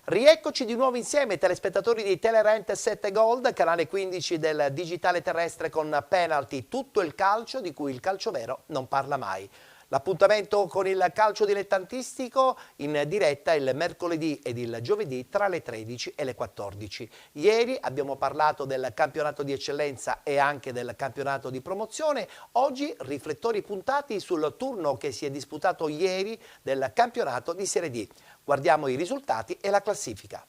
Rieccoci di nuovo insieme, telespettatori di Telerent 7 Gold, canale 15 del digitale terrestre con Penalty, tutto il calcio di cui il calcio vero non parla mai. L'appuntamento con il calcio dilettantistico in diretta il mercoledì ed il giovedì tra le 13 e le 14. Ieri abbiamo parlato del campionato di eccellenza e anche del campionato di promozione. Oggi riflettori puntati sul turno che si è disputato ieri del campionato di Serie D. Guardiamo i risultati e la classifica.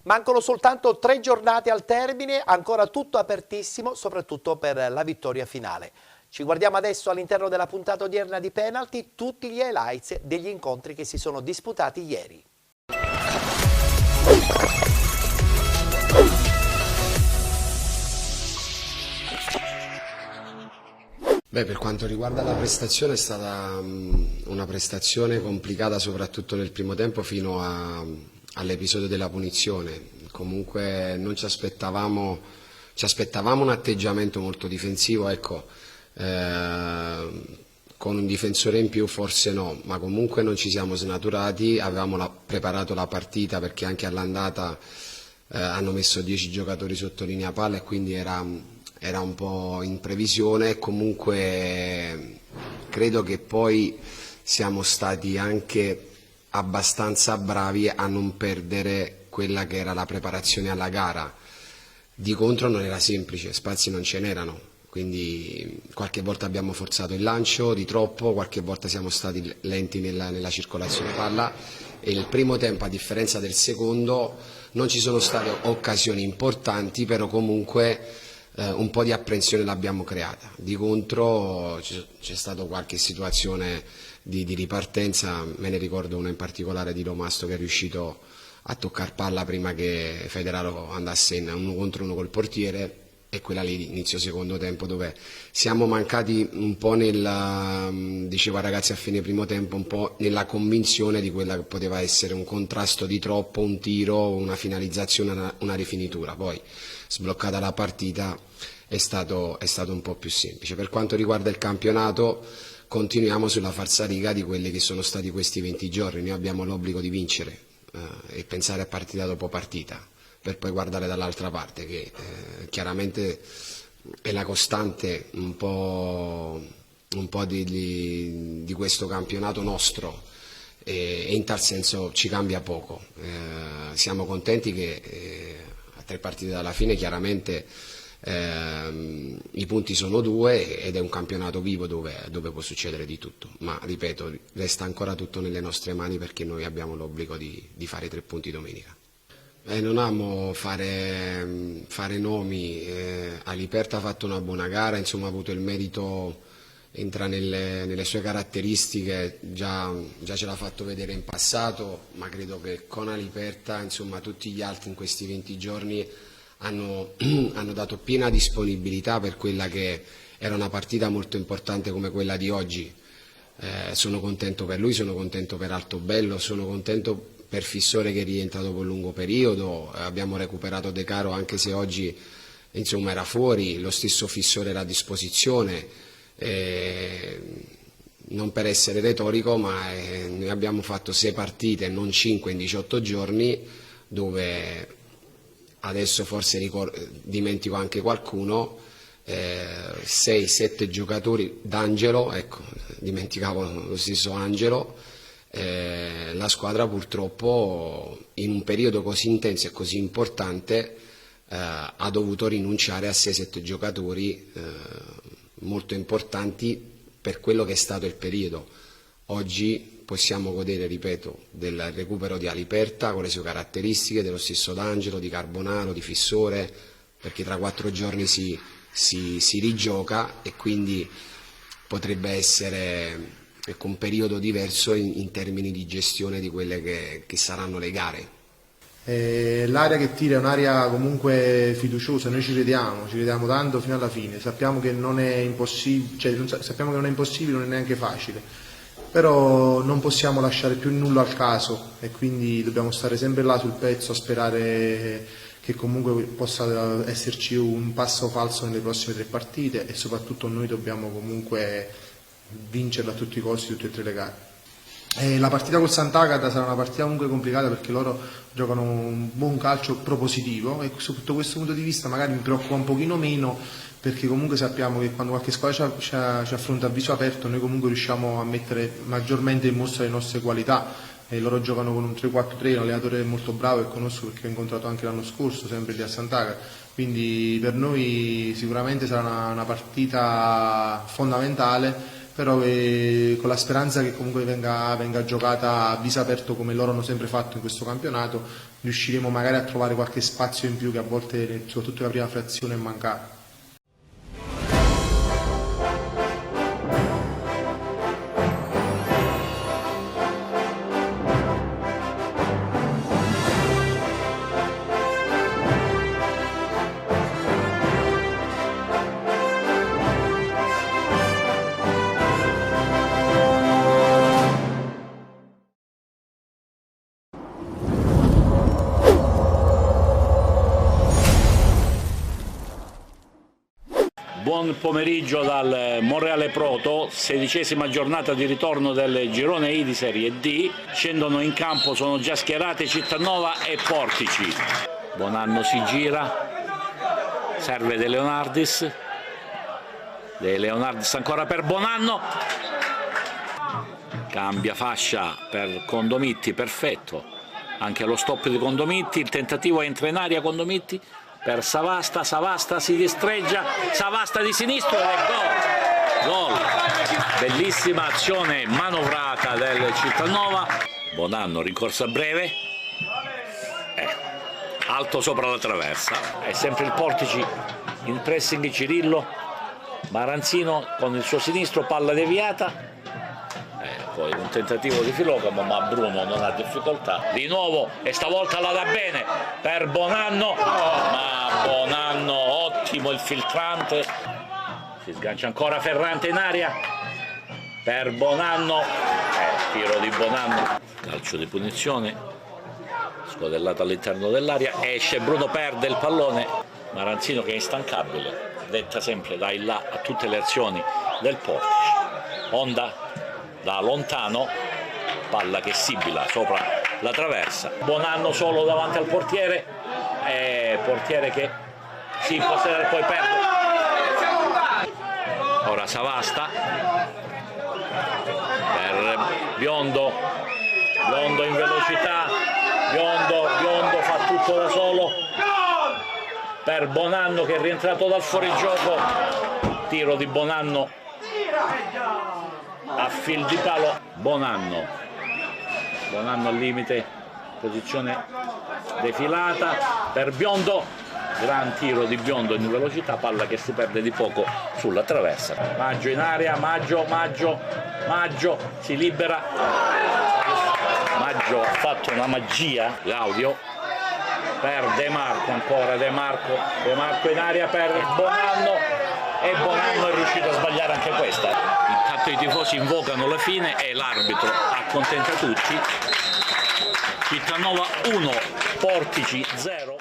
Mancano soltanto 3 giornate al termine, ancora tutto apertissimo, soprattutto per la vittoria finale. Ci guardiamo adesso all'interno della puntata odierna di Penalty, tutti gli highlights degli incontri che si sono disputati ieri. Per quanto riguarda la prestazione è stata una prestazione complicata soprattutto nel primo tempo fino all'episodio della punizione. Comunque non ci aspettavamo un atteggiamento molto difensivo, ecco, con un difensore in più forse no, ma comunque non ci siamo snaturati, avevamo preparato la partita perché anche all'andata hanno messo 10 giocatori sotto linea palla e quindi era un po' in previsione. Comunque credo che poi siamo stati anche abbastanza bravi a non perdere quella che era la preparazione alla gara. Di contro non era semplice, spazi non ce n'erano, quindi qualche volta abbiamo forzato il lancio di troppo, qualche volta siamo stati lenti nella circolazione palla e nel primo tempo, a differenza del secondo, non ci sono state occasioni importanti, però comunque un po' di apprensione l'abbiamo creata. Di contro c'è stata qualche situazione di ripartenza, me ne ricordo una in particolare di Romasto che è riuscito a toccare palla prima che Federaro andasse in 1 contro 1 col portiere, e quella lì inizio secondo tempo dove siamo mancati un po' dicevo ai ragazzi a fine primo tempo, un po' nella convinzione di quella che poteva essere un contrasto di troppo, un tiro, una finalizzazione, una rifinitura. Poi sbloccata la partita è stato un po' più semplice. Per quanto riguarda il campionato, continuiamo sulla falsariga di quelli che sono stati questi 20 giorni. Noi abbiamo l'obbligo di vincere e pensare a partita dopo partita, per poi guardare dall'altra parte, che chiaramente è la costante un po' di questo campionato nostro, e in tal senso ci cambia poco. Siamo contenti che a 3 partite dalla fine chiaramente i punti sono 2 ed è un campionato vivo dove può succedere di tutto, ma ripeto, resta ancora tutto nelle nostre mani perché noi abbiamo l'obbligo di fare 3 punti domenica. Non amo fare nomi, Aliperta ha fatto una buona gara, insomma ha avuto il merito, entra nelle sue caratteristiche, già ce l'ha fatto vedere in passato, ma credo che con Aliperta, insomma, tutti gli altri in questi 20 giorni hanno dato piena disponibilità per quella che era una partita molto importante come quella di oggi. Sono contento per lui, sono contento per Altobello, sono contento per Fissore che rientra dopo un lungo periodo. Abbiamo recuperato De Caro anche se oggi insomma era fuori, lo stesso Fissore era a disposizione. Non per essere retorico, ma noi abbiamo fatto 6 partite, non 5 in 18 giorni, dove adesso forse dimentico anche qualcuno, 6-7 giocatori, D'Angelo, ecco, dimenticavo lo stesso Angelo, La squadra purtroppo in un periodo così intenso e così importante ha dovuto rinunciare a 6-7 giocatori molto importanti per quello che è stato il periodo. Oggi possiamo godere, ripeto, del recupero di Aliperta con le sue caratteristiche, dello stesso D'Angelo, di Carbonaro, di Fissore, perché tra 4 giorni si rigioca e quindi potrebbe essere un periodo diverso in termini di gestione di quelle che saranno le gare. L'area che tira è un'area comunque fiduciosa, noi ci crediamo tanto fino alla fine, sappiamo che non è impossibile, sappiamo che non è impossibile, non è neanche facile, però non possiamo lasciare più nulla al caso e quindi dobbiamo stare sempre là sul pezzo a sperare che comunque possa esserci un passo falso nelle prossime 3 partite e soprattutto noi dobbiamo comunque vincerla a tutti i costi tutte e 3 le gare. La partita col Sant'Agata sarà una partita comunque complicata perché loro giocano un buon calcio propositivo e sotto questo punto di vista magari mi preoccupa un pochino meno perché comunque sappiamo che quando qualche squadra ci affronta a viso aperto noi comunque riusciamo a mettere maggiormente in mostra le nostre qualità e loro giocano con un 3-4-3, un allenatore molto bravo che conosco perché ho incontrato anche l'anno scorso sempre lì a Sant'Agata, quindi per noi sicuramente sarà una partita fondamentale, però con la speranza che comunque venga giocata a viso aperto come loro hanno sempre fatto in questo campionato, riusciremo magari a trovare qualche spazio in più che a volte, soprattutto nella prima frazione, è mancato. Buon pomeriggio dal Monreale Proto, 16ª giornata di ritorno del girone I di Serie D. Scendono in campo, sono già schierate Cittanova e Portici. Bonanno si gira, serve De Leonardis ancora per Bonanno, cambia fascia per Condomitti, perfetto, anche lo stop di Condomitti, il tentativo entra in aria Condomitti, per Savasta, Savasta si distreggia, Savasta di sinistro e gol! Bellissima azione manovrata del Cittanova, Bonanno rincorsa breve, alto sopra la traversa, è sempre il Portici in pressing, Cirillo, Maranzino con il suo sinistro, palla deviata, poi un tentativo di Filocamo ma Bruno non ha difficoltà, di nuovo e stavolta la dà bene per Bonanno, ma Bonanno ottimo il filtrante, si sgancia ancora Ferrante in aria per Bonanno, tiro di Bonanno, calcio di punizione, scodellato all'interno dell'area, esce Bruno, perde il pallone, Maranzino che è instancabile, detta sempre dai là a tutte le azioni del Portici, Onda da lontano, palla che sibila sopra la traversa, Bonanno solo davanti al portiere, portiere che si imposterà e poi perde, ora Savasta per Biondo in velocità, Biondo fa tutto da solo per Bonanno che è rientrato dal fuorigioco, tiro di Bonanno a fil di palo, Bonanno al limite, posizione defilata per Biondo, gran tiro di Biondo in velocità, palla che si perde di poco sulla traversa, Maggio in area, Maggio si libera, Maggio ha fatto una magia, Claudio per De Marco, ancora De Marco in area per Bonanno e Bonanno è riuscito a sbagliare anche questa. Intanto i tifosi invocano la fine e l'arbitro accontenta tutti. Cittanova 1, Portici 0.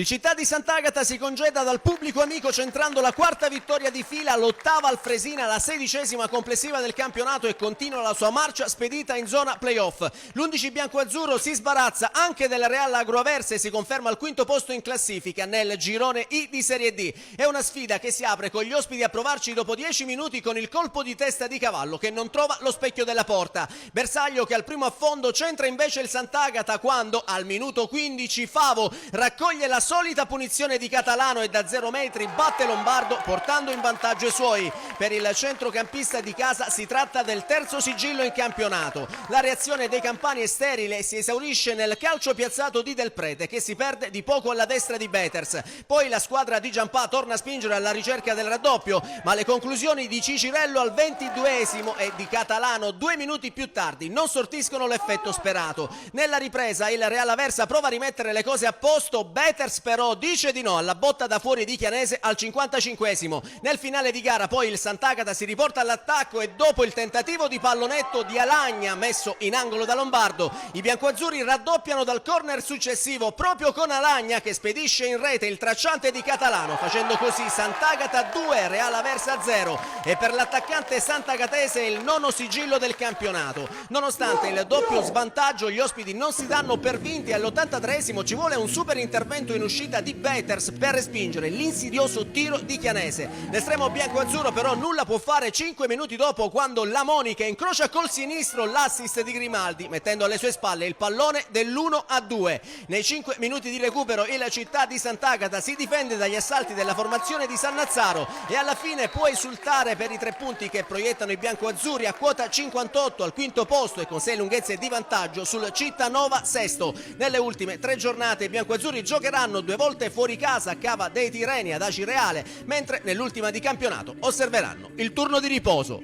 Il Città di Sant'Agata si congeda dal pubblico amico centrando la quarta vittoria di fila, l'8ª al Fresina, la 16ª complessiva del campionato e continua la sua marcia spedita in zona playoff. L'11 bianco-azzurro si sbarazza anche del Real Agroverse e si conferma al quinto posto in classifica nel girone I di Serie D. È una sfida che si apre con gli ospiti a provarci dopo 10 minuti con il colpo di testa di Cavallo che non trova lo specchio della porta. Bersaglio che al primo affondo centra invece il Sant'Agata quando al minuto 15 Favo raccoglie la solita punizione di Catalano e da 0 metri batte Lombardo portando in vantaggio i suoi. Per il centrocampista di casa si tratta del terzo sigillo in campionato. La reazione dei campani è sterile e si esaurisce nel calcio piazzato di Del Prete che si perde di poco alla destra di Beters. Poi la squadra di Giampà torna a spingere alla ricerca del raddoppio, ma le conclusioni di Cicirello al 22esimo e di Catalano 2 minuti più tardi non sortiscono l'effetto sperato. Nella ripresa il Real Aversa prova a rimettere le cose a posto, Beters però dice di no alla botta da fuori di Chianese al 55esimo. Nel finale di gara poi il Sant'Agata si riporta all'attacco e dopo il tentativo di pallonetto di Alagna messo in angolo da Lombardo, i biancoazzurri raddoppiano dal corner successivo proprio con Alagna che spedisce in rete il tracciante di Catalano, facendo così Sant'Agata 2, Real Aversa 0 e per l'attaccante sant'agatese il nono sigillo del campionato. Nonostante il doppio svantaggio gli ospiti non si danno per vinti, all'83esimo ci vuole un super intervento in uscita di Beters per respingere l'insidioso tiro di Chianese. L'estremo bianco-azzurro però nulla può fare 5 minuti dopo quando la Monica incrocia col sinistro l'assist di Grimaldi mettendo alle sue spalle il pallone dell'1-2. Nei 5 minuti di recupero il Città di Sant'Agata si difende dagli assalti della formazione di Sannazzaro e alla fine può esultare per i 3 punti che proiettano i bianco-azzurri a quota 58 al quinto posto e con 6 lunghezze di vantaggio sul Cittanova sesto. Nelle ultime 3 giornate i bianco-azzurri giocheranno 2 volte fuori casa a Cava dei Tirreni ad Aci Reale, mentre nell'ultima di campionato osserveranno il turno di riposo.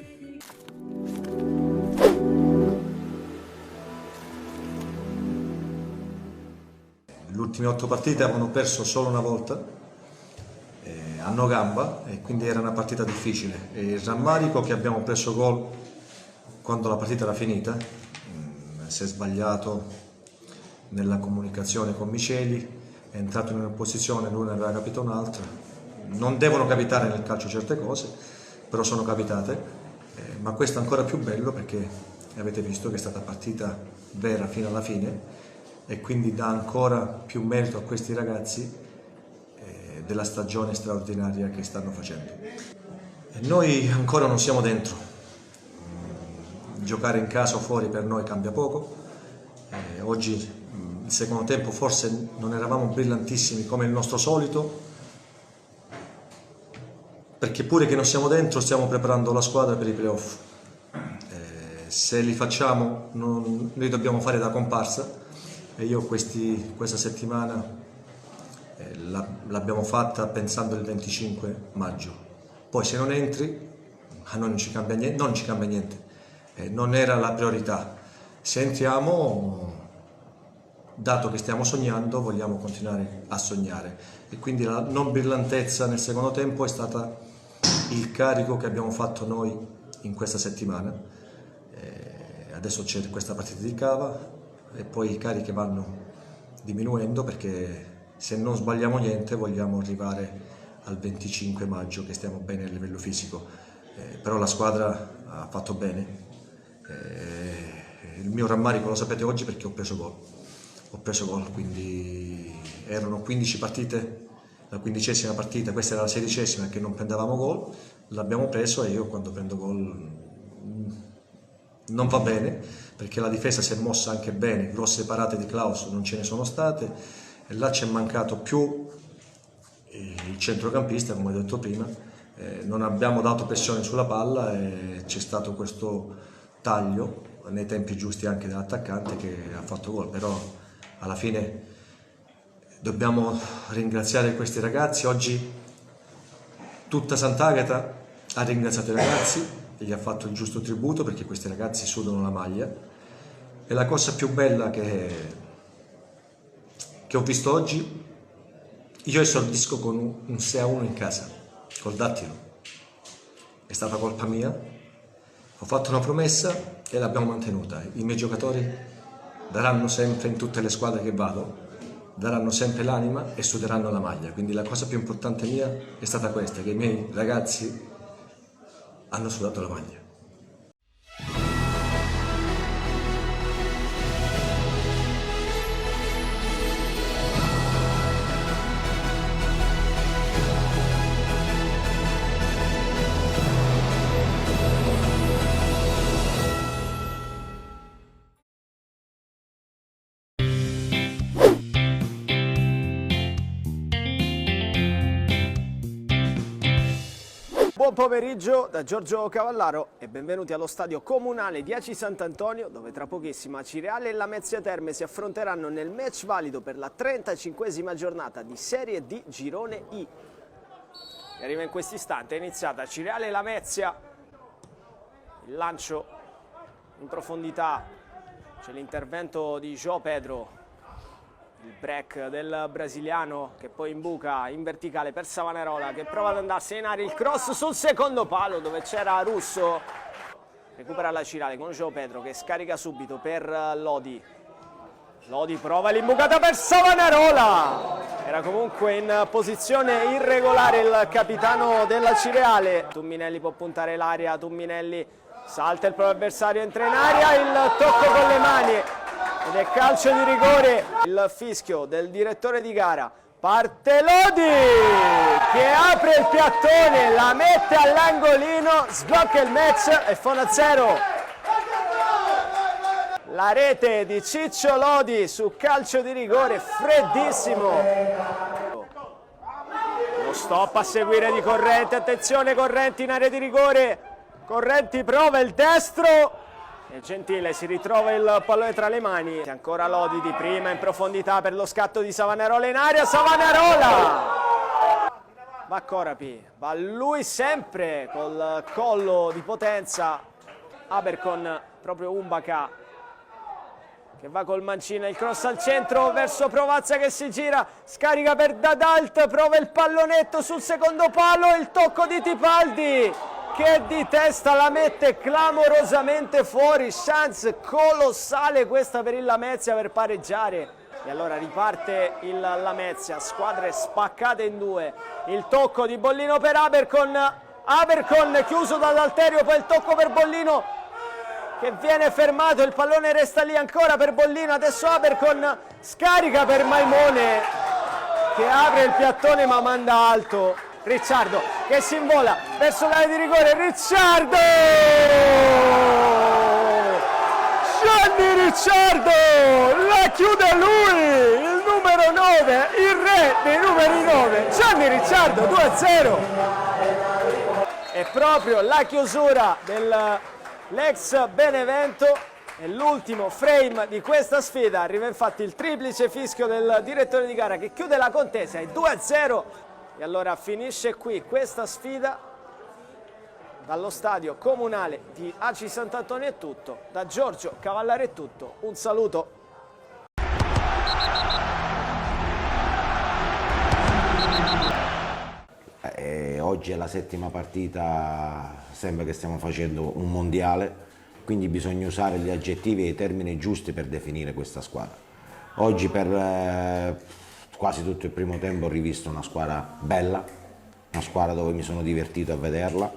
Le ultime 8 partite avevano perso solo una volta, hanno gamba e quindi era una partita difficile. E il rammarico che abbiamo preso gol quando la partita era finita, si è sbagliato nella comunicazione con Miceli, è entrato in una posizione, lui ne aveva capito un'altra. Non devono capitare nel calcio certe cose, però sono capitate, ma questo è ancora più bello perché avete visto che è stata partita vera fino alla fine e quindi dà ancora più merito a questi ragazzi della stagione straordinaria che stanno facendo. E noi ancora non siamo dentro, giocare in casa o fuori per noi cambia poco, oggi il secondo tempo forse non eravamo brillantissimi come il nostro solito, perché pure che non siamo dentro stiamo preparando la squadra per i playoff. Se li facciamo noi dobbiamo fare da comparsa e io questa settimana l'abbiamo fatta pensando il 25 maggio. Poi se non entri a noi non ci cambia niente, non era la priorità. Se entriamo, dato che stiamo sognando, vogliamo continuare a sognare e quindi la non brillantezza nel secondo tempo è stata il carico che abbiamo fatto noi in questa settimana. Adesso c'è questa partita di Cava e poi i carichi vanno diminuendo perché se non sbagliamo niente vogliamo arrivare al 25 maggio che stiamo bene a livello fisico, però la squadra ha fatto bene. Il mio rammarico lo sapete oggi perché ho preso gol, quindi erano 15 partite, la 15ª partita, questa era la 16ª che non prendevamo gol, l'abbiamo preso e io quando prendo gol non va bene perché la difesa si è mossa anche bene, grosse parate di Klaus non ce ne sono state e là ci è mancato più il centrocampista come ho detto prima, non abbiamo dato pressione sulla palla e c'è stato questo taglio nei tempi giusti anche dell'attaccante che ha fatto gol, però alla fine dobbiamo ringraziare questi ragazzi. Oggi tutta Sant'Agata ha ringraziato i ragazzi e gli ha fatto il giusto tributo perché questi ragazzi sudano la maglia e la cosa più bella che ho visto oggi, io esordisco con un 6-1 in casa col Dattilo, è stata colpa mia, ho fatto una promessa e l'abbiamo mantenuta. I miei giocatori daranno sempre in tutte le squadre che vado daranno sempre l'anima e suderanno la maglia. Quindi la cosa più importante mia è stata questa, che i miei ragazzi hanno sudato la maglia. Buon pomeriggio da Giorgio Cavallaro e benvenuti allo stadio comunale di Aci Sant'Antonio, dove tra pochissimo Acireale e Lamezia Terme si affronteranno nel match valido per la 35esima giornata di Serie D Girone I. E arriva in questo istante, è iniziata Acireale e Lamezia, il lancio in profondità, c'è l'intervento di João Pedro, il break del brasiliano che poi imbuca in verticale per Savanerola che prova ad andarsene in aria, il cross sul secondo palo dove c'era Russo, recupera la Acireale con João Pedro che scarica subito per Lodi. Lodi prova l'imbucata per Savanerola, era comunque in posizione irregolare il capitano della Acireale. Tumminelli può puntare l'aria, Tumminelli salta il proprio avversario, entra in aria, il tocco con le mani ed è calcio di rigore. Il fischio del direttore di gara, parte Lodi che apre il piattone, la mette all'angolino, sblocca il match e fa 1-0. La rete di Ciccio Lodi su calcio di rigore freddissimo. Lo stop a seguire di Correnti, attenzione Correnti in area di rigore, Correnti prova il destro e Gentile si ritrova il pallone tra le mani. Ancora Lodi di prima in profondità per lo scatto di Savanerola in aria, Savanerola! Va Corapi, va lui sempre col collo di potenza, Abercon proprio Umbaka che va col mancino, il cross al centro verso Provazza che si gira, scarica per Dadalt, prova il pallonetto sul secondo palo, il tocco di Tipaldi che di testa la mette clamorosamente fuori, chance colossale questa per il Lamezia per pareggiare. E allora riparte il Lamezia, squadre spaccate in due, il tocco di Bollino per Abercon, Abercon chiuso dall'Alterio, poi il tocco per Bollino che viene fermato, il pallone resta lì ancora per Bollino, adesso Abercon scarica per Maimone che apre il piattone ma manda alto. Ricciardo che si invola verso l'area di rigore, Ricciardo! Gianni Ricciardo! La chiude lui! Il numero 9, il re dei numeri 9, Gianni Ricciardo, 2-0! È proprio la chiusura dell'ex Benevento, è l'ultimo frame di questa sfida, arriva infatti il triplice fischio del direttore di gara che chiude la contesa, è 2-0. E allora finisce qui questa sfida. Dallo stadio comunale di Aci Sant'Antonio è tutto, da Giorgio Cavallaro è tutto, un saluto. Oggi è la settima partita, sembra che stiamo facendo un mondiale, quindi bisogna usare gli aggettivi e i termini giusti per definire questa squadra. Oggi per quasi tutto il primo tempo ho rivisto una squadra bella, una squadra dove mi sono divertito a vederla,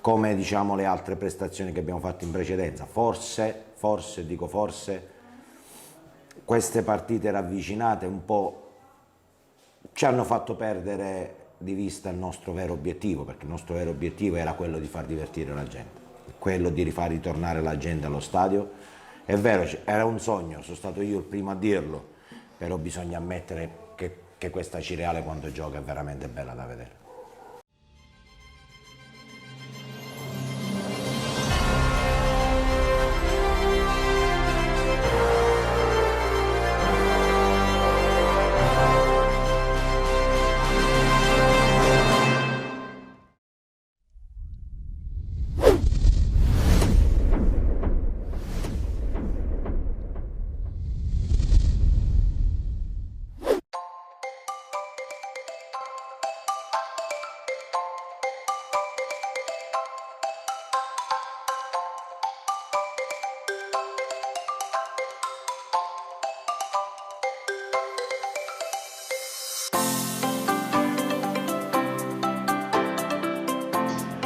come diciamo le altre prestazioni che abbiamo fatto in precedenza. Forse, queste partite ravvicinate un po' ci hanno fatto perdere di vista il nostro vero obiettivo, perché il nostro vero obiettivo era quello di far divertire la gente, quello di rifar ritornare la gente allo stadio. È vero, era un sogno, sono stato io il primo a dirlo, però bisogna ammettere che questa Acireale quando gioca è veramente bella da vedere.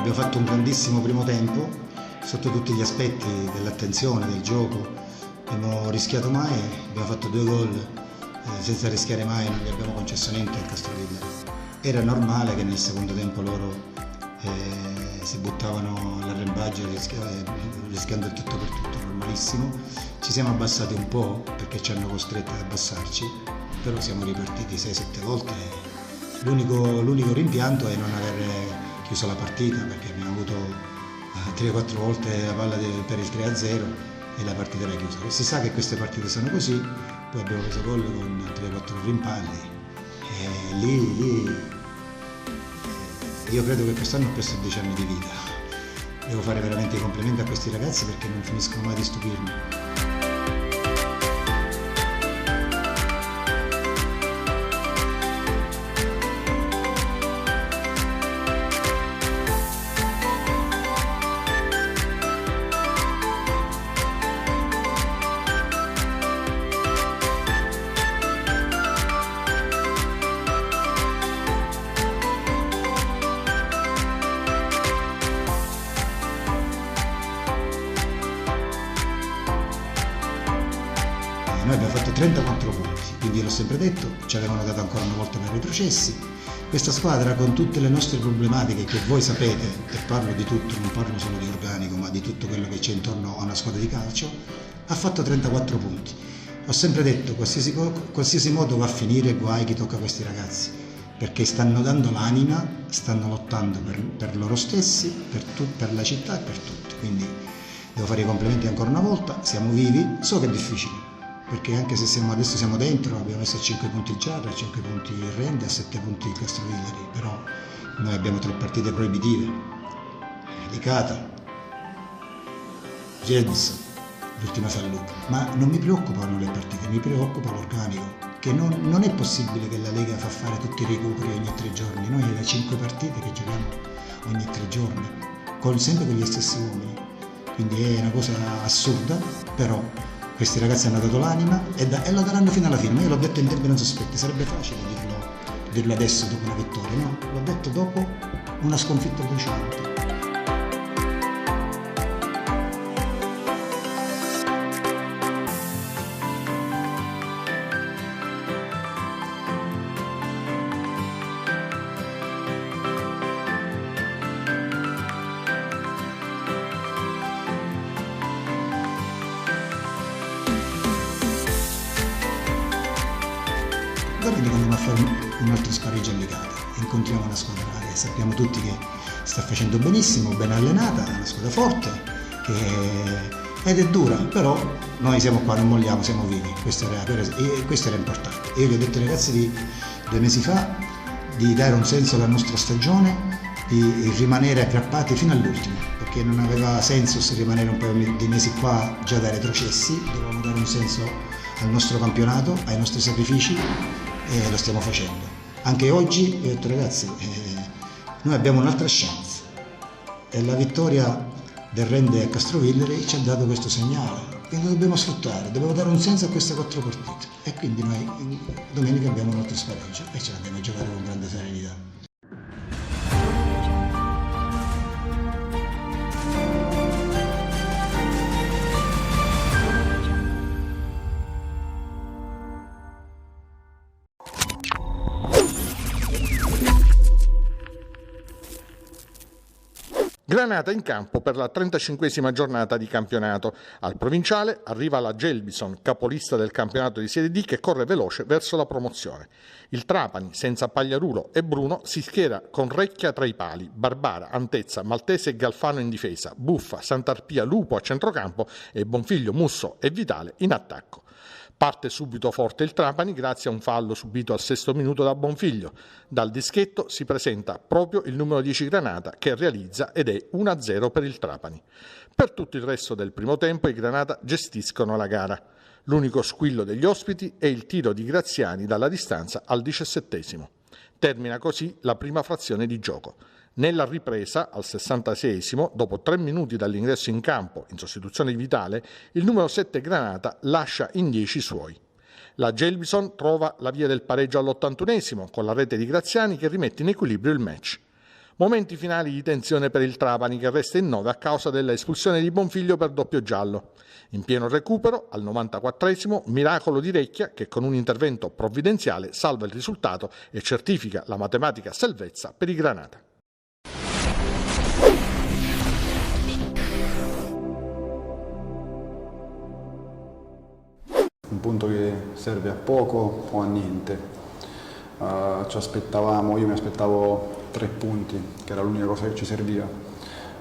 Abbiamo fatto un grandissimo primo tempo sotto tutti gli aspetti dell'attenzione, del gioco. Abbiamo rischiato mai, abbiamo fatto 2 gol senza rischiare mai, non gli abbiamo concesso niente a Castrovillari. Era normale che nel secondo tempo loro si buttavano all'arrembaggio rischiando il tutto per tutto, normalissimo. Ci siamo abbassati un po' perché ci hanno costretti ad abbassarci, però siamo ripartiti 6-7 volte. L'unico rimpianto è non aver chiuso la partita, perché abbiamo avuto 3-4 volte la palla per il 3-0 e la partita era chiusa. Si sa che queste partite sono così, poi abbiamo preso gol con 3-4 rimpalli e lì io credo che quest'anno ho perso 10 anni di vita. Devo fare veramente i complimenti a questi ragazzi perché non finiscono mai di stupirmi. Noi abbiamo fatto 34 punti, quindi l'ho sempre detto, ci avevano dato ancora una volta per retrocessi. Questa squadra, con tutte le nostre problematiche che voi sapete, e parlo di tutto, non parlo solo di organico, ma di tutto quello che c'è intorno a una squadra di calcio, ha fatto 34 punti. Ho sempre detto, qualsiasi modo va a finire, guai chi tocca questi ragazzi, perché stanno dando l'anima, stanno lottando per loro stessi, per la città e per tutti. Quindi devo fare i complimenti ancora una volta, siamo vivi, so che è difficile. Perché anche se adesso siamo dentro, abbiamo messo a 5 punti Giarra, a 5 punti il Rende, a 7 punti il Castrovillari, però noi abbiamo 3 partite proibitive, Licata, Jedis, l'ultima San Luca, ma non mi preoccupano le partite, mi preoccupa l'organico, che non è possibile che la Lega fa fare tutti i recuperi ogni 3 giorni, noi abbiamo 5 partite che giochiamo ogni 3 giorni, sempre con gli stessi uomini, quindi è una cosa assurda, però questi ragazzi hanno dato l'anima e la daranno fino alla fine. Ma io l'ho detto in tempi non sospetti, sarebbe facile dirlo adesso dopo una vittoria, no? L'ho detto dopo una sconfitta bruciante. Domenica andiamo a fare un altro spareggio a Licata, incontriamo una squadra che sappiamo tutti che sta facendo benissimo, ben allenata, una squadra forte ed è dura, però noi siamo qua, non molliamo, siamo vivi, questo era importante. Io gli ho detto ai ragazzi 2 mesi fa di dare un senso alla nostra stagione, di rimanere aggrappati fino all'ultimo, perché non aveva senso se rimanere un paio di mesi qua già da retrocessi, dovevamo dare un senso al nostro campionato, ai nostri sacrifici, e lo stiamo facendo. Anche oggi io ho detto ragazzi, noi abbiamo un'altra chance e la vittoria del Rende a Castrovillari ci ha dato questo segnale, quindi lo dobbiamo sfruttare, dobbiamo dare un senso a queste 4 partite e quindi noi domenica abbiamo un altro spareggio e ce la andiamo a giocare con grande serenità. Granata in campo per la 35esima giornata di campionato. Al provinciale arriva la Gelbison, capolista del campionato di Serie D, che corre veloce verso la promozione. Il Trapani, senza Pagliarulo e Bruno, si schiera con Recchia tra i pali, Barbara, Antezza, Maltese e Galfano in difesa, Buffa, Sant'Arpia, Lupo a centrocampo e Bonfiglio, Musso e Vitale in attacco. Parte subito forte il Trapani grazie a un fallo subito al 6° minuto da Bonfiglio. Dal dischetto si presenta proprio il numero 10 Granata che realizza ed è 1-0 per il Trapani. Per tutto il resto del primo tempo i Granata gestiscono la gara. L'unico squillo degli ospiti è il tiro di Graziani dalla distanza al 17°. Termina così la prima frazione di gioco. Nella ripresa, al 66°, dopo 3 minuti dall'ingresso in campo, in sostituzione di Vitale, il numero 7 Granata lascia in 10 i suoi. La Gelbison trova la via del pareggio all'81°, con la rete di Graziani che rimette in equilibrio il match. Momenti finali di tensione per il Trapani che resta in 9 a causa dell'espulsione di Bonfiglio per doppio giallo. In pieno recupero, al 94esimo, miracolo di Recchia che con un intervento provvidenziale salva il risultato e certifica la matematica salvezza per i Granata. Un punto che serve a poco o a niente. Io mi aspettavo 3 punti, che era l'unica cosa che ci serviva.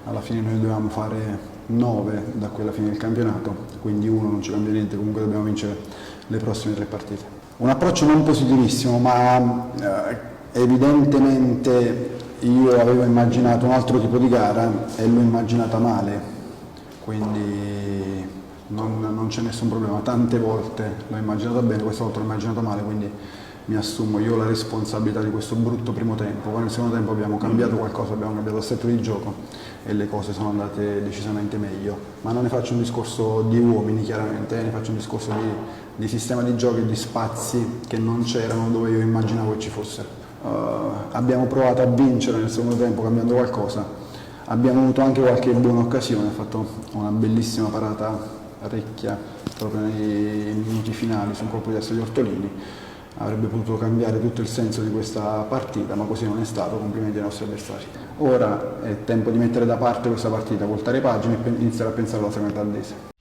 Alla fine noi dovevamo fare 9 da quella fine del campionato, quindi 1 non ci cambia niente, comunque dobbiamo vincere le prossime 3 partite. Un approccio non positivissimo, ma evidentemente io avevo immaginato un altro tipo di gara e l'ho immaginata male, quindi non c'è nessun problema. Tante volte l'ho immaginata bene, questa volta l'ho immaginata male, quindi mi assumo io la responsabilità di questo brutto primo tempo. Poi nel secondo tempo abbiamo cambiato qualcosa, abbiamo cambiato l'assetto di gioco e le cose sono andate decisamente meglio. Ma non ne faccio un discorso di uomini chiaramente, ne faccio un discorso di sistema di gioco e di spazi che non c'erano dove io immaginavo che ci fossero. Abbiamo provato a vincere nel secondo tempo cambiando qualcosa, abbiamo avuto anche qualche buona occasione, ha fatto una bellissima parata Recchia proprio nei minuti finali su un colpo di testa di Ortolini. Avrebbe potuto cambiare tutto il senso di questa partita, ma così non è stato. Complimenti ai nostri avversari. Ora è tempo di mettere da parte questa partita, voltare pagina e iniziare a pensare alla seconda Aldese.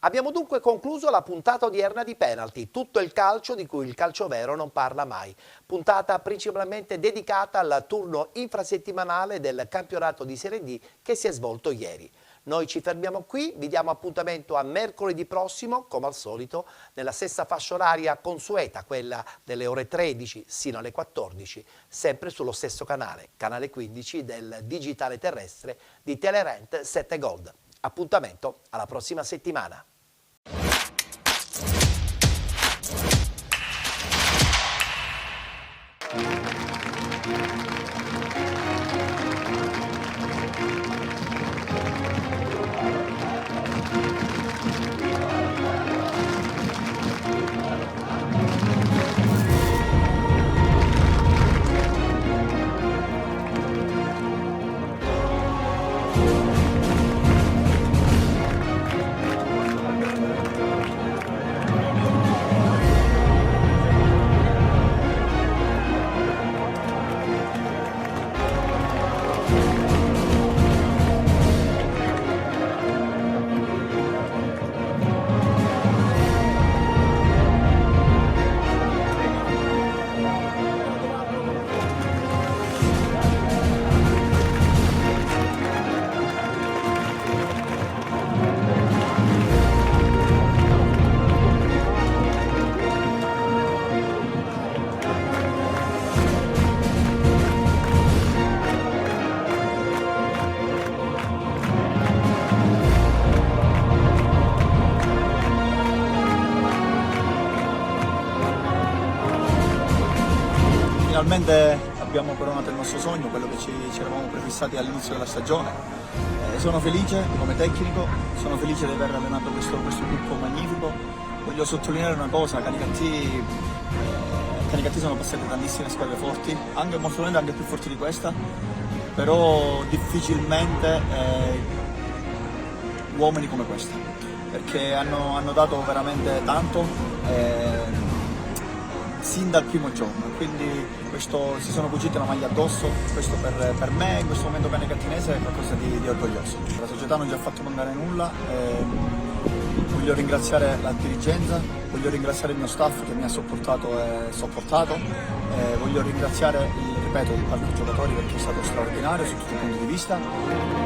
Abbiamo dunque concluso la puntata odierna di Penalty, tutto il calcio di cui il calcio vero non parla mai. Puntata principalmente dedicata al turno infrasettimanale del campionato di Serie D che si è svolto ieri. Noi ci fermiamo qui, vi diamo appuntamento a mercoledì prossimo, come al solito, nella stessa fascia oraria consueta, quella delle ore 13 sino alle 14, sempre sullo stesso canale, canale 15 del digitale terrestre di Telerent 7 Gold. Appuntamento alla prossima settimana. Finalmente abbiamo coronato il nostro sogno, quello che ci eravamo prefissati all'inizio della stagione. Sono felice come tecnico, sono felice di aver allenato questo gruppo magnifico. Voglio sottolineare una cosa, Canicattì sono passate tantissime squadre forti, anche molto probabilmente anche più forti di questa, però difficilmente uomini come questi, perché hanno dato veramente tanto sin dal primo giorno, quindi si sono cuciti la maglia addosso. Questo per me in questo momento canecattinese è qualcosa di orgoglioso. La società non ci ha fatto mancare nulla, voglio ringraziare la dirigenza, voglio ringraziare il mio staff che mi ha supportato e sopportato, voglio ringraziare il parco giocatori perché è stato straordinario su tutti i punti di vista.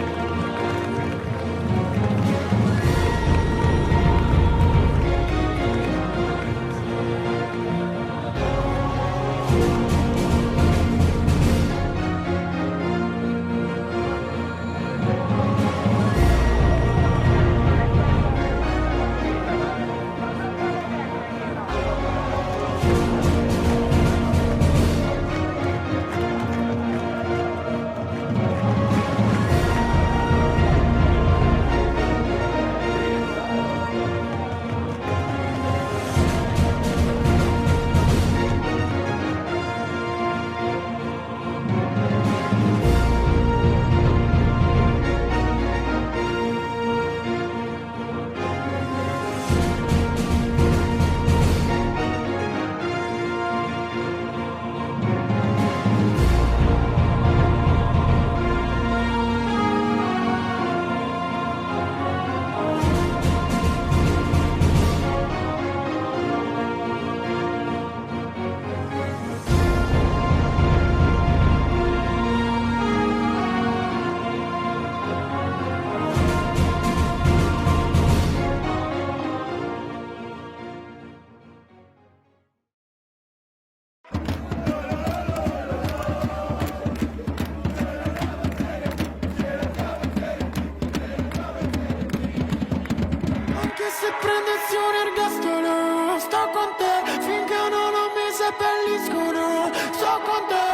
se prendessi un ergastolo, sto con te finché non mi seppelliscono. Sto con te,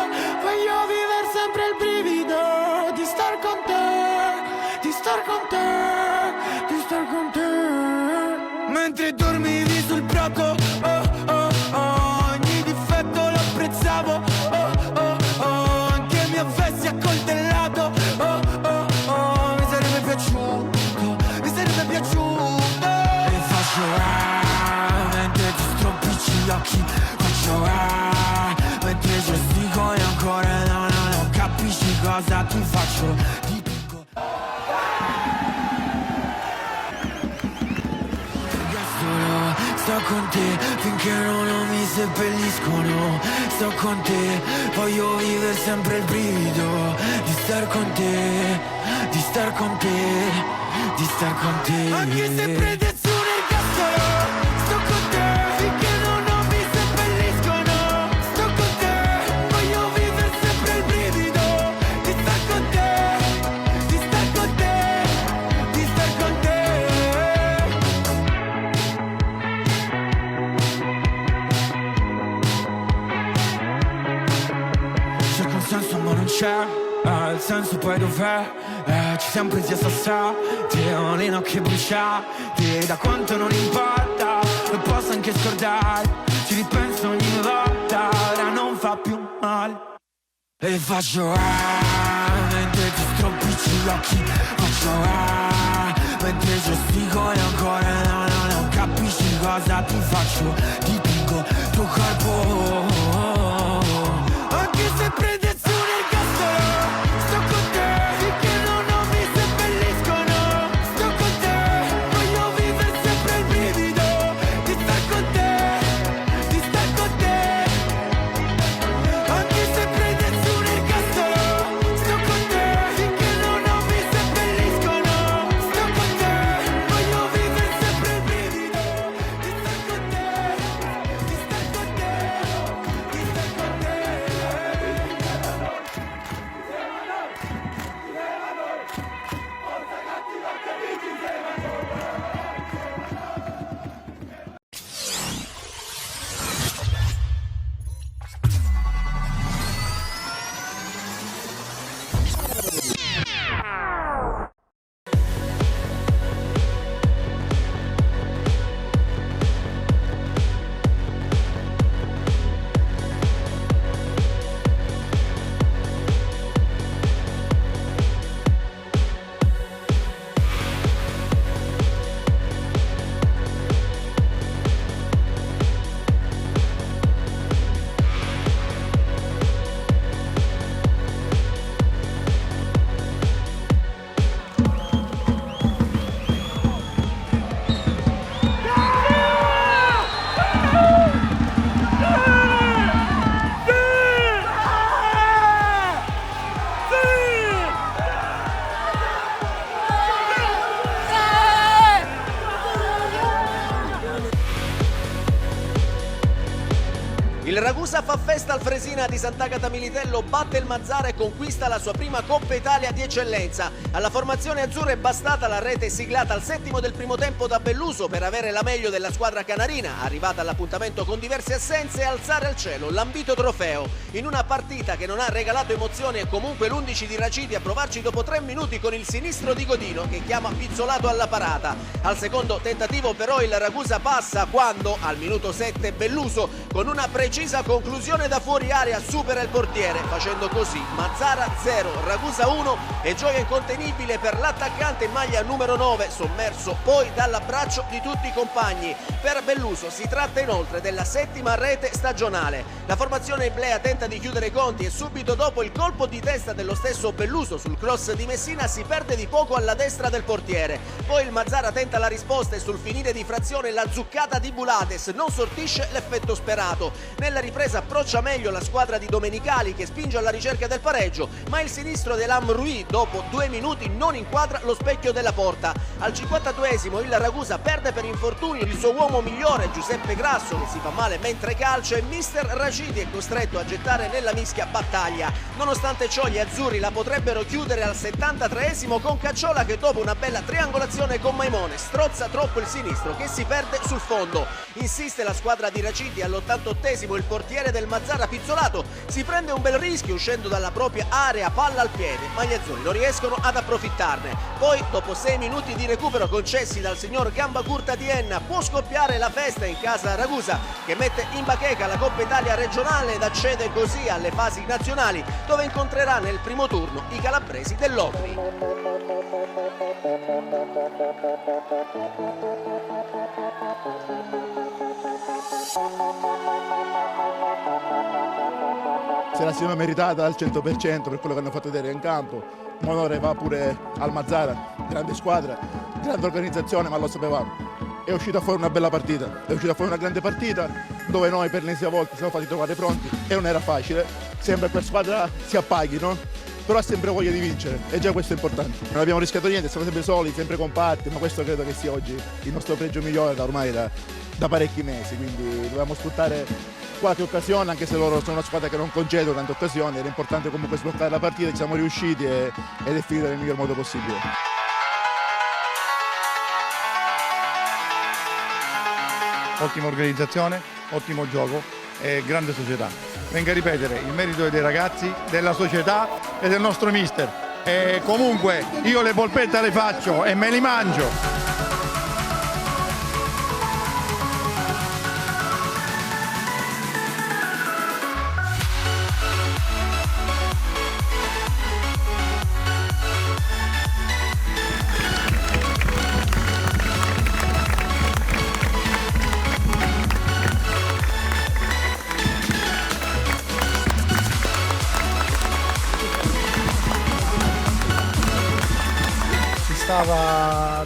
voglio vivere sempre il brivido di star con te, di star con te, di star con te. Mentre dormivi sul prato, oh oh oh, ogni difetto lo apprezzavo, oh oh oh, anche mi avessi accoltellato, oh oh oh, mi sarebbe piaciuto, mi sarebbe piaciuto. E faccio mentre ti stropicci gli occhi, faccio mentre gestico e ancora non capisci cosa ti faccio. Sto con te finché non mi seppelliscono. Sto con te, voglio vivere sempre il brivido di star con te, di star con te, di star con te. Anche se prendessi un ergastolo, sto con te finché non mi seppelliscono. Sto con te, voglio vivere sempre il brivido di star con te, di star con te, di star con te. Senso ma non c'è, il senso poi dov'è? Ci siamo presi a sassati, le nocche bruciate, da quanto non importa, lo posso anche scordare, ci ripenso ogni volta, ora non fa più male. E faccio mentre ti stropicci gli occhi, faccio mentre gestico e ancora non capisci cosa ti faccio, dipingo tuo corpo, anche se prendessi un ergastolo, sto con te finché non mi seppelliscono. Sto con te, voglio vivere sempre il brivido di star con te, di star con te. Anche se prendessi un ergastolo, sto con te finché non mi seppelliscono. Sto con te, voglio vivere sempre il brivido di star con te, di star con te, di star con te. Il Ragusa fa festa al Fresina di Sant'Agata Militello, batte il Mazzara e conquista la sua prima Coppa Italia di eccellenza. Alla formazione azzurra è bastata la rete siglata al settimo del primo tempo da Belluso per avere la meglio della squadra canarina, arrivata all'appuntamento con diverse assenze e alzare al cielo l'ambito trofeo. In una partita che non ha regalato emozioni e comunque l'11 di Raciti a provarci dopo 3 minuti con il sinistro di Godino che chiama Pizzolato alla parata. Al secondo tentativo però il Ragusa passa quando, al minuto 7, Belluso con una precisa conclusione da fuori area supera il portiere, facendo così Mazzara 0, Ragusa 1 e gioia incontenibile per l'attaccante in maglia numero 9, sommerso poi dall'abbraccio di tutti i compagni. Per Belluso si tratta inoltre della 7ª rete stagionale. La formazione Iblea tenta di chiudere i conti e subito dopo il colpo di testa dello stesso Belluso sul cross di Messina si perde di poco alla destra del portiere. Poi il Mazzara tenta la risposta e sul finire di frazione la zuccata di Bulates non sortisce l'effetto sperato. schierato. Nella ripresa approccia meglio la squadra di Domenicali che spinge alla ricerca del pareggio, ma il sinistro dell'Am Rui dopo 2 minuti non inquadra lo specchio della porta. Al 52esimo il Ragusa perde per infortunio il suo uomo migliore Giuseppe Grasso, che si fa male mentre calcia, e mister Raciti è costretto a gettare nella mischia battaglia. Nonostante ciò gli azzurri la potrebbero chiudere al 73esimo con Cacciola che dopo una bella triangolazione con Maimone strozza troppo il sinistro che si perde sul fondo. Insiste la squadra di Raciti, all'88esimo il portiere del Mazzara Pizzolato si prende un bel rischio uscendo dalla propria area, palla al piede, ma gli azzurri non riescono ad approfittarne. Poi dopo 6 minuti di recupero concessi dal signor Gamba Curta di Enna può scoppiare la festa in casa Ragusa, che mette in bacheca la Coppa Italia regionale ed accede così alle fasi nazionali, dove incontrerà nel primo turno i calabresi dell'Opri. Se la siano meritata al 100% per quello che hanno fatto vedere in campo. Un onore va pure al Mazzara, grande squadra, grande organizzazione, ma lo sapevamo. È uscita fuori una bella partita, è uscita fuori una grande partita dove noi per l'ennesima volta siamo fatti trovare pronti e non era facile. Sembra che la squadra si appaghi, no? Però ha sempre voglia di vincere e già questo è importante. Non abbiamo rischiato niente, siamo sempre soli, sempre compatti, ma questo credo che sia oggi il nostro pregio migliore da parecchi mesi, quindi dobbiamo sfruttare qualche occasione, anche se loro sono una squadra che non concedono tante occasioni, era importante comunque sbloccare la partita, ci siamo riusciti ed è finita nel miglior modo possibile. Ottima organizzazione, ottimo gioco e grande società. Venga a ripetere, il merito è dei ragazzi, della società e del nostro mister. E comunque io le polpette le faccio e me li mangio.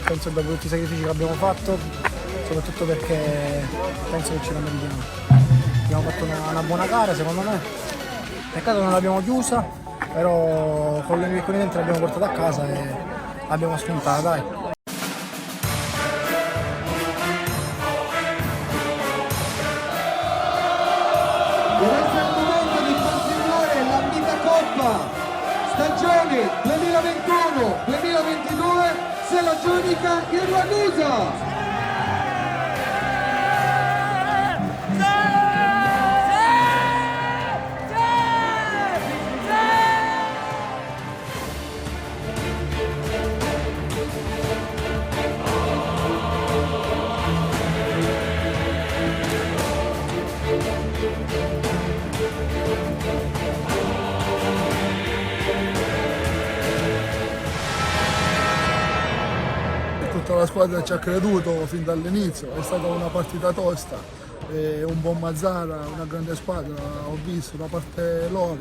Penso dopo tutti i sacrifici che abbiamo fatto, soprattutto perché penso che ce la meritiamo. Abbiamo fatto una buona gara secondo me, peccato non l'abbiamo chiusa, però con le dentro l'abbiamo portata a casa e l'abbiamo spuntata, dai. Adesso è il momento di continuare la Vita Coppa stagione 2021-2022, se la giudica il Ragusa. Tutta la squadra ci ha creduto fin dall'inizio, è stata una partita tosta, un buon Mazzara, una grande squadra, ho visto da parte loro,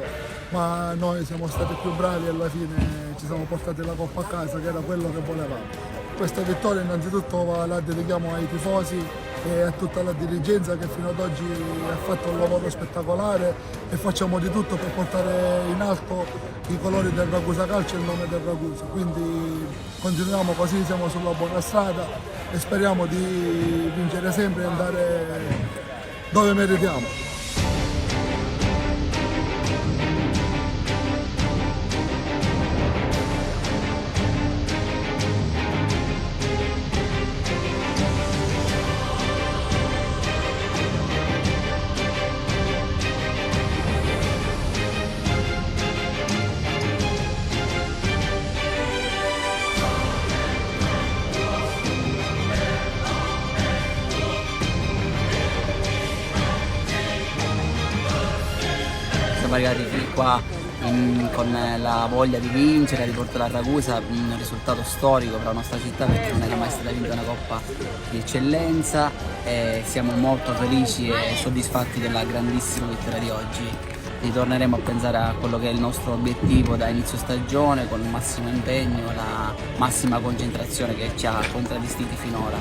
ma noi siamo stati più bravi e alla fine ci siamo portati la Coppa a casa, che era quello che volevamo. Questa vittoria innanzitutto la dedichiamo ai tifosi e a tutta la dirigenza che fino ad oggi ha fatto un lavoro spettacolare e facciamo di tutto per portare in alto i colori del Ragusa Calcio e il nome del Ragusa. Quindi continuiamo così, siamo sulla buona strada e speriamo di vincere sempre e andare dove meritiamo. Siamo arrivati fin qua con la voglia di vincere, di portare a Ragusa un risultato storico per la nostra città, perché non era mai stata vinta una Coppa di eccellenza, e siamo molto felici e soddisfatti della grandissima vittoria di oggi. Ritorneremo a pensare a quello che è il nostro obiettivo da inizio stagione con il massimo impegno, la massima concentrazione che ci ha contraddistinti finora.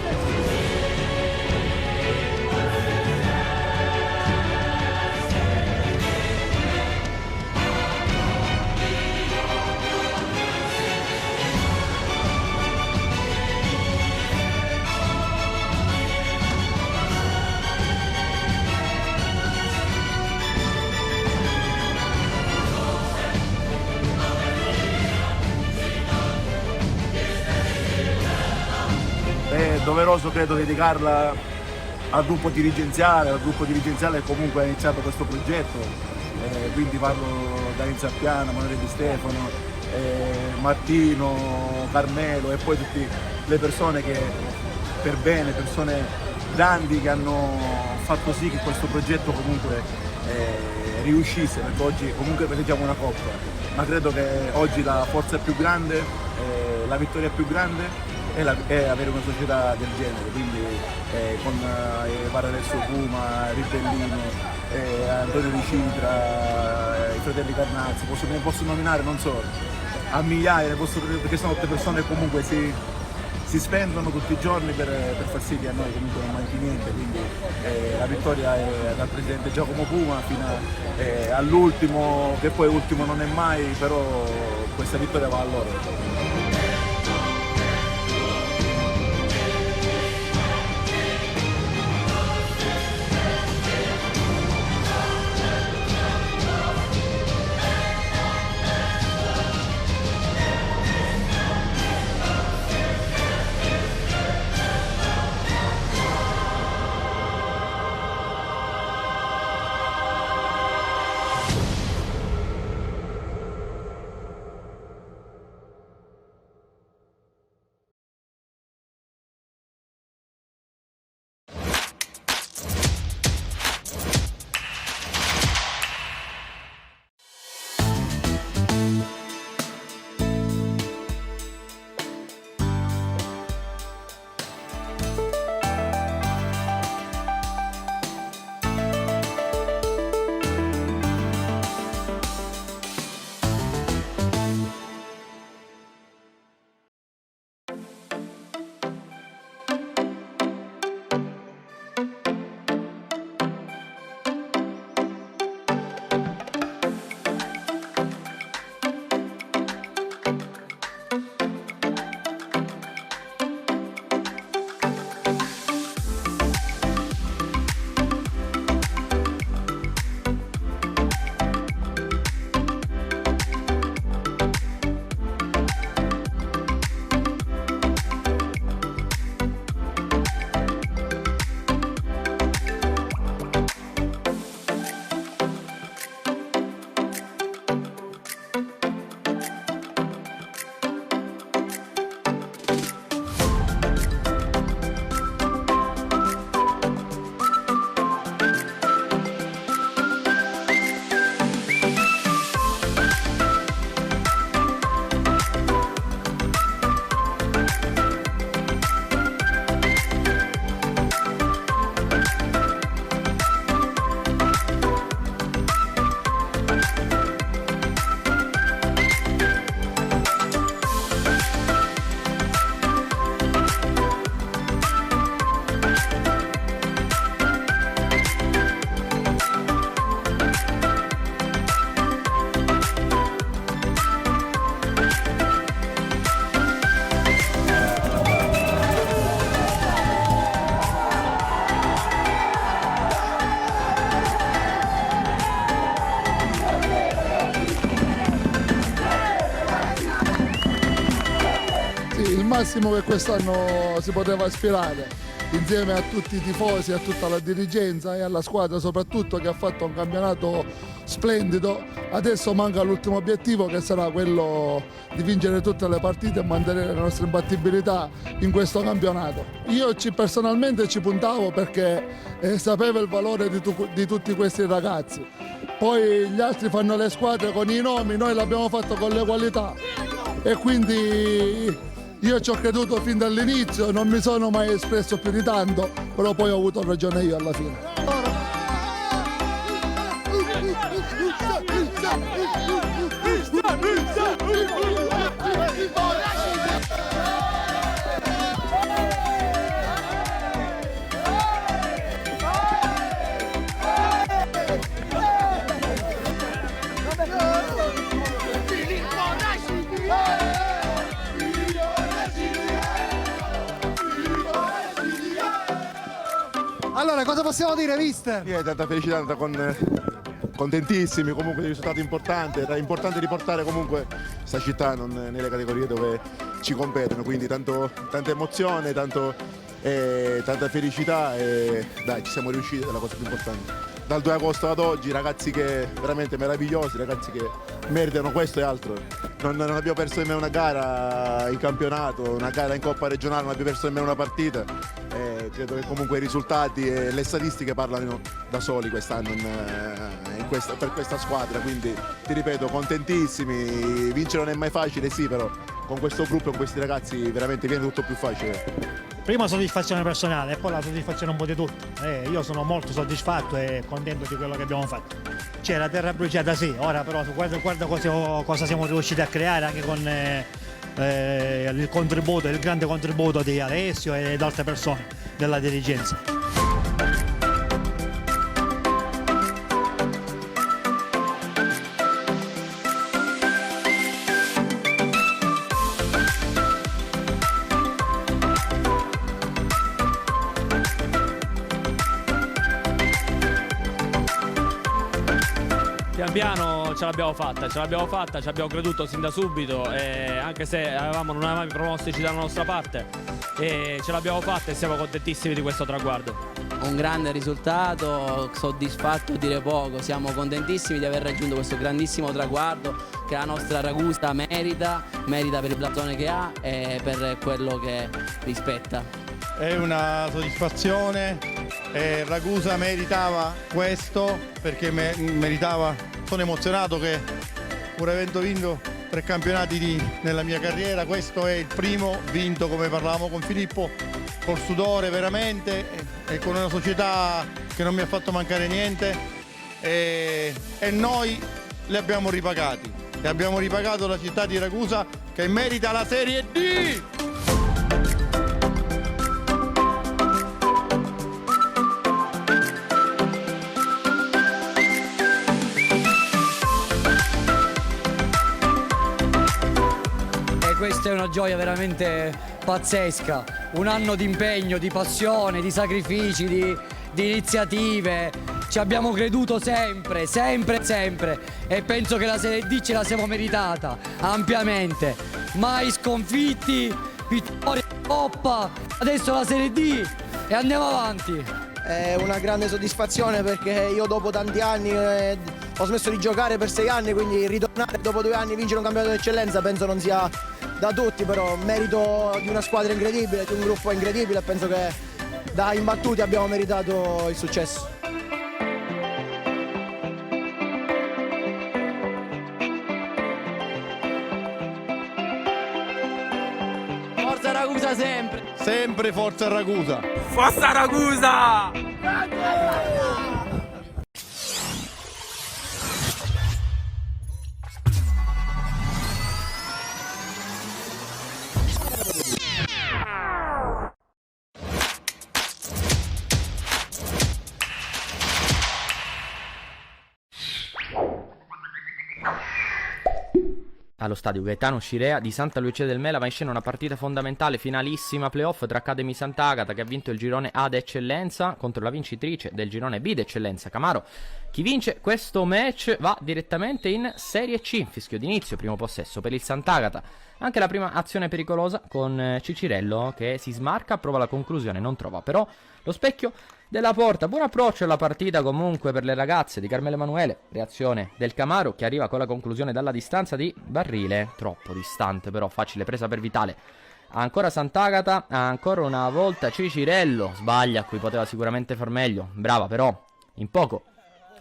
doveroso credo dedicarla al gruppo dirigenziale che comunque ha iniziato questo progetto, quindi parlo da Enzo Appiano, Manuele Di Stefano, Martino, Carmelo e poi tutte le persone che per bene, persone grandi che hanno fatto sì che questo progetto comunque riuscisse, perché oggi comunque festeggiamo una coppa, ma credo che oggi la forza più grande, la vittoria più grande è avere una società del genere, quindi con Pararesso Puma, Ribellino, Antonio Di Citra, i fratelli Carnazzi, ne posso nominare non solo, a migliaia, perché sono tutte persone che comunque si spendono tutti i giorni per far sì che a noi comunque non manchi niente, quindi la vittoria è dal presidente Giacomo Puma fino all'ultimo, che poi ultimo non è mai, però questa vittoria va a loro. massimo che quest'anno si poteva aspirare, insieme a tutti i tifosi, a tutta la dirigenza e alla squadra soprattutto, che ha fatto un campionato splendido. Adesso manca l'ultimo obiettivo, che sarà quello di vincere tutte le partite e mantenere la nostra imbattibilità in questo campionato. Io personalmente ci puntavo perché sapevo il valore di tutti questi ragazzi. Poi gli altri fanno le squadre con i nomi, noi l'abbiamo fatto con le qualità e quindi io ci ho creduto fin dall'inizio, non mi sono mai espresso più di tanto, però poi ho avuto ragione io alla fine. Allora, cosa possiamo dire, mister? Tanta felicità, contentissimi comunque di risultati importanti. Era importante riportare comunque questa città nelle categorie dove ci competono, quindi tanta emozione, tanto e tanta felicità e dai, ci siamo riusciti, è la cosa più importante. Dal 2 agosto ad oggi ragazzi che veramente meravigliosi, ragazzi che meritano questo e altro. Non abbiamo perso nemmeno una gara in campionato, una gara in Coppa regionale, non abbiamo perso nemmeno una partita. Credo che comunque i risultati e le statistiche parlano da soli quest'anno per questa squadra, quindi ti ripeto, contentissimi, vincere non è mai facile, sì, però con questo gruppo e con questi ragazzi veramente viene tutto più facile. Prima soddisfazione personale e poi la soddisfazione un po' di tutti. Io sono molto soddisfatto e contento di quello che abbiamo fatto. C'è la terra bruciata sì, ora però guarda cosa siamo riusciti a creare anche con il grande contributo di Alessio e di altre persone della dirigenza. Piano ce l'abbiamo fatta, ci abbiamo creduto sin da subito, anche se non avevamo i pronostici dalla nostra parte, e ce l'abbiamo fatta e siamo contentissimi di questo traguardo. Un grande risultato, soddisfatto a dire poco, siamo contentissimi di aver raggiunto questo grandissimo traguardo che la nostra Ragusa merita per il blasone che ha e per quello che rispetta. È una soddisfazione, Ragusa meritava questo perché meritava. Sono emozionato che pur avendo vinto 3 campionati nella mia carriera, questo è il primo vinto, come parlavamo con Filippo, col sudore veramente e con una società che non mi ha fatto mancare niente e noi li abbiamo ripagati e abbiamo ripagato la città di Ragusa che merita la Serie D! Questa è una gioia veramente pazzesca, un anno di impegno, di passione, di sacrifici, di iniziative, ci abbiamo creduto sempre e penso che la Serie D ce la siamo meritata ampiamente, mai sconfitti, vittoria in Coppa, adesso la Serie D e andiamo avanti. È una grande soddisfazione perché io dopo tanti anni ho smesso di giocare per 6 anni, quindi ritornare dopo 2 anni e vincere un campionato d'eccellenza penso non sia da tutti, però merito di una squadra incredibile, di un gruppo incredibile e penso che da imbattuti abbiamo meritato il successo. Forza Ragusa sempre! Sempre Forza Ragusa! Forza Ragusa! Allo stadio Gaetano Scirea di Santa Lucia del Mela va in scena una partita fondamentale, finalissima playoff tra Academy Sant'Agata, che ha vinto il girone A d'eccellenza, contro la vincitrice del girone B d'eccellenza, Camaro. Chi vince questo match va direttamente in Serie C, fischio d'inizio, primo possesso per il Sant'Agata. Anche la prima azione pericolosa con Cicirello che si smarca, prova la conclusione, non trova però lo specchio della porta. Buon approccio alla partita comunque per le ragazze di Carmelo Emanuele, reazione del Camaro che arriva con la conclusione dalla distanza di Barrile, troppo distante però, facile presa per Vitale. Ancora Sant'Agata, ancora una volta Cicirello, sbaglia, qui poteva sicuramente far meglio, brava però, in poco.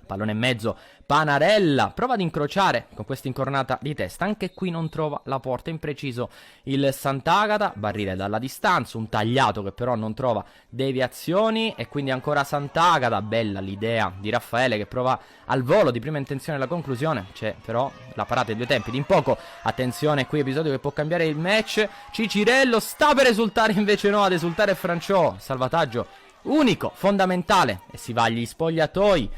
Pallone in mezzo, Panarella prova ad incrociare con questa incornata di testa, anche qui non trova la porta, impreciso il Sant'Agata, Barrile dalla distanza, un tagliato che però non trova deviazioni e quindi ancora Sant'Agata, bella l'idea di Raffaele che prova al volo di prima intenzione la conclusione, c'è però la parata ai 2 tempi di in poco, attenzione qui episodio che può cambiare il match, Cicirello sta per esultare invece no, ad esultare Franciò, salvataggio unico, fondamentale e si va agli spogliatoi.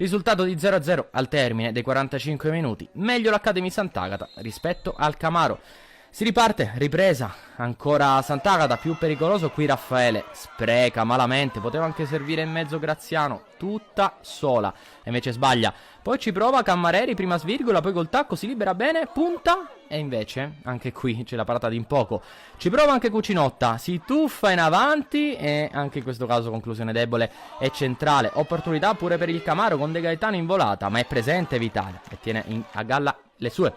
Risultato di 0-0 al termine dei 45 minuti, meglio l'Academy Sant'Agata rispetto al Camaro. Si riparte, ripresa, ancora Sant'Agata, più pericoloso qui Raffaele, spreca malamente, poteva anche servire in mezzo Graziano, tutta sola, e invece sbaglia poi ci prova Cammareri, prima svirgola, poi col tacco si libera bene, punta, e invece anche qui c'è la parata di Impoco. Ci prova anche Cucinotta, si tuffa in avanti e anche in questo caso conclusione debole e centrale. Opportunità pure per il Camaro con De Gaetano in volata, ma è presente Vitale e tiene a galla le sue.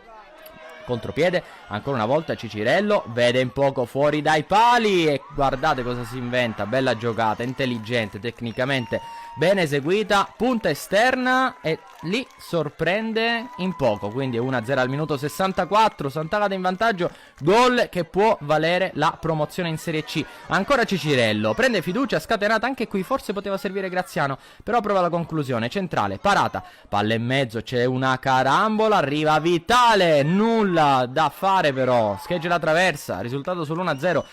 Contropiede, ancora una volta Cicirello, vede Impoco fuori dai pali e guardate cosa si inventa, bella giocata, intelligente, tecnicamente ben eseguita, punta esterna e lì sorprende Impoco, quindi 1-0 al minuto 64, Sant'Agata in vantaggio, gol che può valere la promozione in Serie C. Ancora Cicirello, prende fiducia, scatenata anche qui, forse poteva servire Graziano, però prova la conclusione, centrale, parata, palla in mezzo, c'è una carambola, arriva Vitale, nulla da fare però, scheggia la traversa, risultato sull'1-0.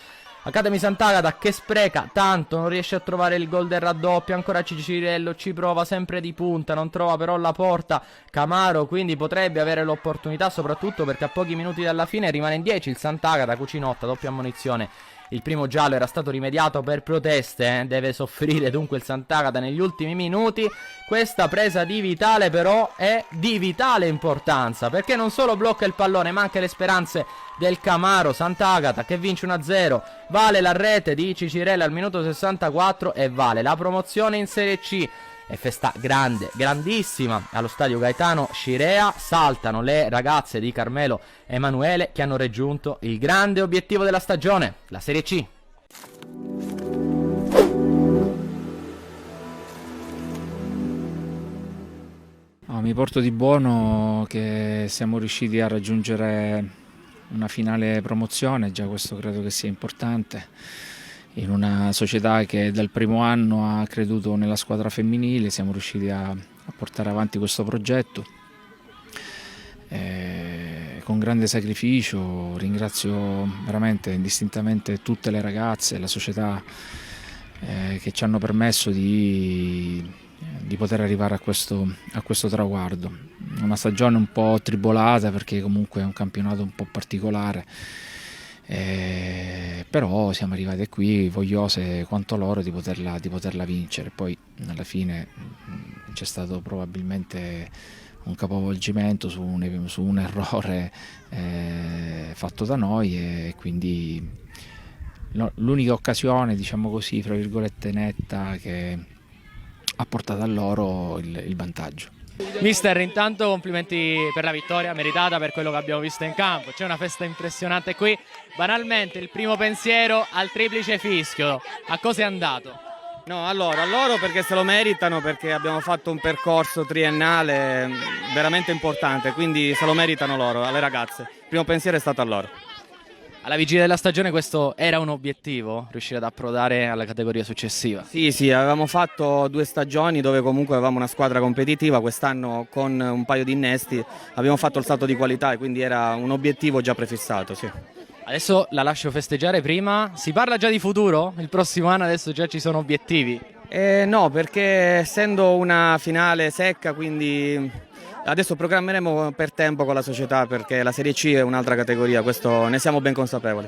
Academy Sant'Agata che spreca tanto, non riesce a trovare il gol del raddoppio, ancora Cicirello ci prova sempre di punta, non trova però la porta, Camaro quindi potrebbe avere l'opportunità, soprattutto perché a pochi minuti dalla fine rimane in 10 il Sant'Agata, Cucinotta, doppia ammonizione. Il primo giallo era stato rimediato per proteste, deve soffrire dunque il Sant'Agata negli ultimi minuti. Questa presa di Vitale però è di vitale importanza, perché non solo blocca il pallone ma anche le speranze del Camaro. Sant'Agata che vince 1-0, vale la rete di Cicirello al minuto 64 e vale la promozione in Serie C. E festa grande, grandissima allo stadio Gaetano Scirea, saltano le ragazze di Carmelo Emanuele che hanno raggiunto il grande obiettivo della stagione, la Serie C. Mi porto di buono che siamo riusciti a raggiungere una finale promozione, già questo credo che sia importante. In una società che dal primo anno ha creduto nella squadra femminile, siamo riusciti a portare avanti questo progetto con grande sacrificio. Ringrazio veramente indistintamente tutte le ragazze e la società che ci hanno permesso di poter arrivare a questo traguardo. Una stagione un po' tribolata perché comunque è un campionato un po' particolare. Però siamo arrivati qui vogliose quanto loro di poterla vincere. Poi alla fine c'è stato probabilmente un capovolgimento su un errore fatto da noi e quindi l'unica occasione, diciamo così, fra virgolette netta, che ha portato a loro il vantaggio. Mister, intanto complimenti per la vittoria meritata, per quello che abbiamo visto in campo. C'è una festa impressionante qui. Banalmente il primo pensiero al triplice fischio, a cosa è andato? No, a loro perché se lo meritano, perché abbiamo fatto un percorso triennale veramente importante, quindi se lo meritano loro, alle ragazze. Il primo pensiero è stato a loro. Alla vigilia della stagione questo era un obiettivo, riuscire ad approdare alla categoria successiva? Sì, avevamo fatto 2 stagioni dove comunque avevamo una squadra competitiva, quest'anno con un paio di innesti abbiamo fatto il salto di qualità e quindi era un obiettivo già prefissato, sì. Adesso la lascio festeggiare prima, si parla già di futuro? Il prossimo anno adesso già ci sono obiettivi? No, perché essendo una finale secca, quindi adesso programmeremo per tempo con la società perché la Serie C è un'altra categoria, questo ne siamo ben consapevoli.